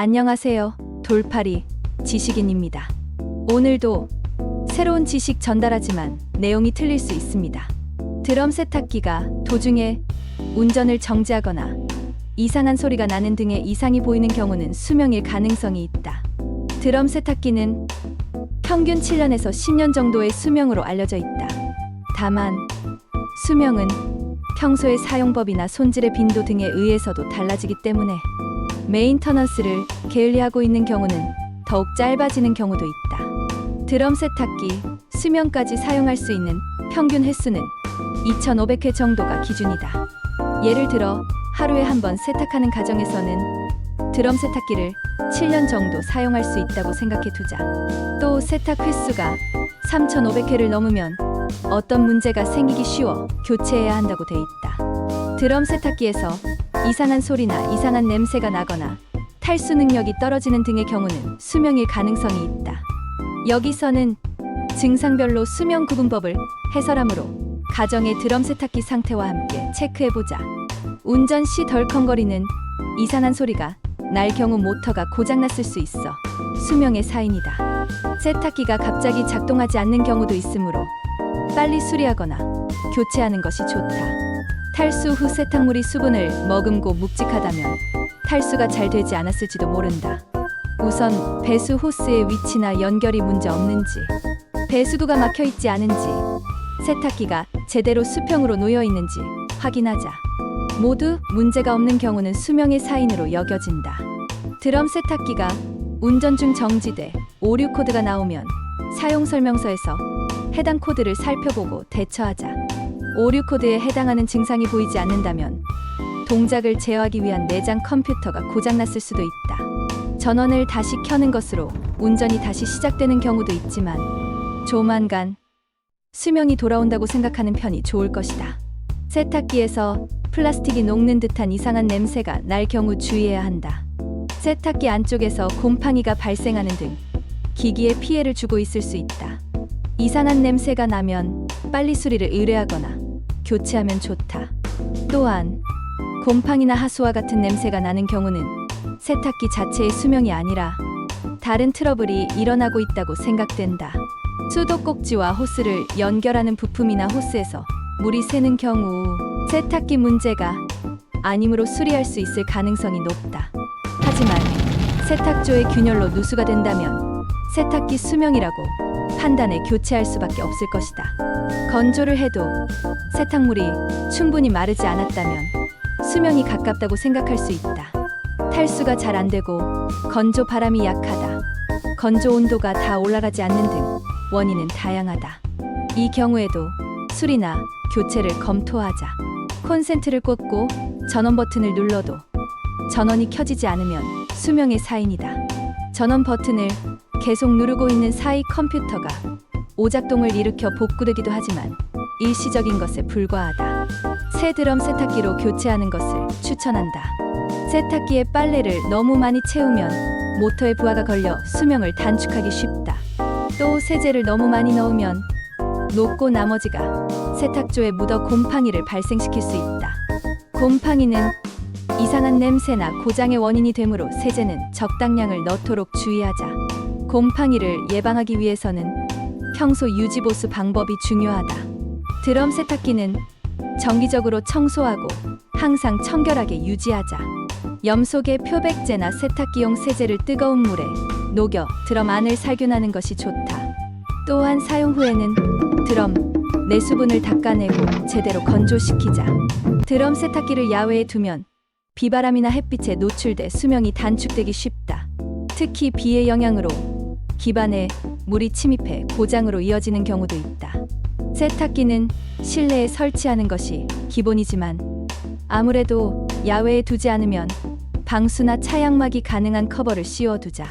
안녕하세요. 돌팔이 지식인입니다. 오늘도 새로운 지식 전달하지만 내용이 틀릴 수 있습니다. 드럼 세탁기가 도중에 운전을 정지하거나 이상한 소리가 나는 등의 이상이 보이는 경우는 수명일 가능성이 있다. 드럼 세탁기는 평균 7년에서 10년 정도의 수명으로 알려져 있다. 다만 수명은 평소의 사용법이나 손질의 빈도 등에 의해서도 달라지기 때문에 메인터넌스를 게을리하고 있는 경우는 더욱 짧아지는 경우도 있다. 드럼 세탁기 수명까지 사용할 수 있는 평균 횟수는 2,500회 정도가 기준이다. 예를 들어 하루에 한 번 세탁하는 가정에서는 드럼 세탁기를 7년 정도 사용할 수 있다고 생각해 두자. 또 세탁 횟수가 3,500회를 넘으면 어떤 문제가 생기기 쉬워 교체해야 한다고 돼 있다. 드럼 세탁기에서 이상한 소리나 이상한 냄새가 나거나 탈수 능력이 떨어지는 등의 경우는 수명일 가능성이 있다. 여기서는 증상별로 수명 구분법을 해설하므로 가정의 드럼 세탁기 상태와 함께 체크해보자. 운전 시 덜컹거리는 이상한 소리가 날 경우 모터가 고장났을 수 있어 수명의 사인이다. 세탁기가 갑자기 작동하지 않는 경우도 있으므로 빨리 수리하거나 교체하는 것이 좋다. 탈수 후 세탁물이 수분을 머금고 묵직하다면 탈수가 잘 되지 않았을지도 모른다. 우선 배수 호스의 위치나 연결이 문제 없는지, 배수구가 막혀 있지 않은지, 세탁기가 제대로 수평으로 놓여 있는지 확인하자. 모두 문제가 없는 경우는 수명의 사인으로 여겨진다. 드럼 세탁기가 운전 중 정지돼 오류 코드가 나오면 사용 설명서에서 해당 코드를 살펴보고 대처하자. 오류 코드에 해당하는 증상이 보이지 않는다면 동작을 제어하기 위한 내장 컴퓨터가 고장났을 수도 있다. 전원을 다시 켜는 것으로 운전이 다시 시작되는 경우도 있지만 조만간 수명이 돌아온다고 생각하는 편이 좋을 것이다. 세탁기에서 플라스틱이 녹는 듯한 이상한 냄새가 날 경우 주의해야 한다. 세탁기 안쪽에서 곰팡이가 발생하는 등 기기에 피해를 주고 있을 수 있다. 이상한 냄새가 나면 빨리 수리를 의뢰하거나 교체하면 좋다. 또한 곰팡이나 하수와 같은 냄새가 나는 경우는 세탁기 자체의 수명이 아니라 다른 트러블이 일어나고 있다고 생각된다. 수도꼭지와 호스를 연결하는 부품이나 호스에서 물이 새는 경우 세탁기 문제가 아니므로 수리할 수 있을 가능성이 높다. 하지만 세탁조의 균열로 누수가 된다면 세탁기 수명이라고 판단해 교체할 수밖에 없을 것이다. 건조를 해도 세탁물이 충분히 마르지 않았다면 수명이 가깝다고 생각할 수 있다. 탈수가 잘 안 되고 건조 바람이 약하다, 건조 온도가 다 올라가지 않는 등 원인은 다양하다. 이 경우에도 수리나 교체를 검토하자. 콘센트를 꽂고 전원 버튼을 눌러도 전원이 켜지지 않으면 수명의 사인이다. 전원 버튼을 계속 누르고 있는 사이 컴퓨터가 오작동을 일으켜 복구되기도 하지만 일시적인 것에 불과하다. 새 드럼 세탁기로 교체하는 것을 추천한다. 세탁기에 빨래를 너무 많이 채우면 모터에 부하가 걸려 수명을 단축하기 쉽다. 또 세제를 너무 많이 넣으면 녹고 나머지가 세탁조에 묻어 곰팡이를 발생시킬 수 있다. 곰팡이는 이상한 냄새나 고장의 원인이 되므로 세제는 적당량을 넣도록 주의하자. 곰팡이를 예방하기 위해서는 평소 유지보수 방법이 중요하다. 드럼 세탁기는 정기적으로 청소하고 항상 청결하게 유지하자. 염소계 표백제나 세탁기용 세제를 뜨거운 물에 녹여 드럼 안을 살균하는 것이 좋다. 또한 사용 후에는 드럼 내수분을 닦아내고 제대로 건조시키자. 드럼 세탁기를 야외에 두면 비바람이나 햇빛에 노출돼 수명이 단축되기 쉽다. 특히 비의 영향으로 기반에 물이 침입해 고장으로 이어지는 경우도 있다. 세탁기는 실내에 설치하는 것이 기본이지만 아무래도 야외에 두지 않으면 방수나 차양막이 가능한 커버를 씌워두자.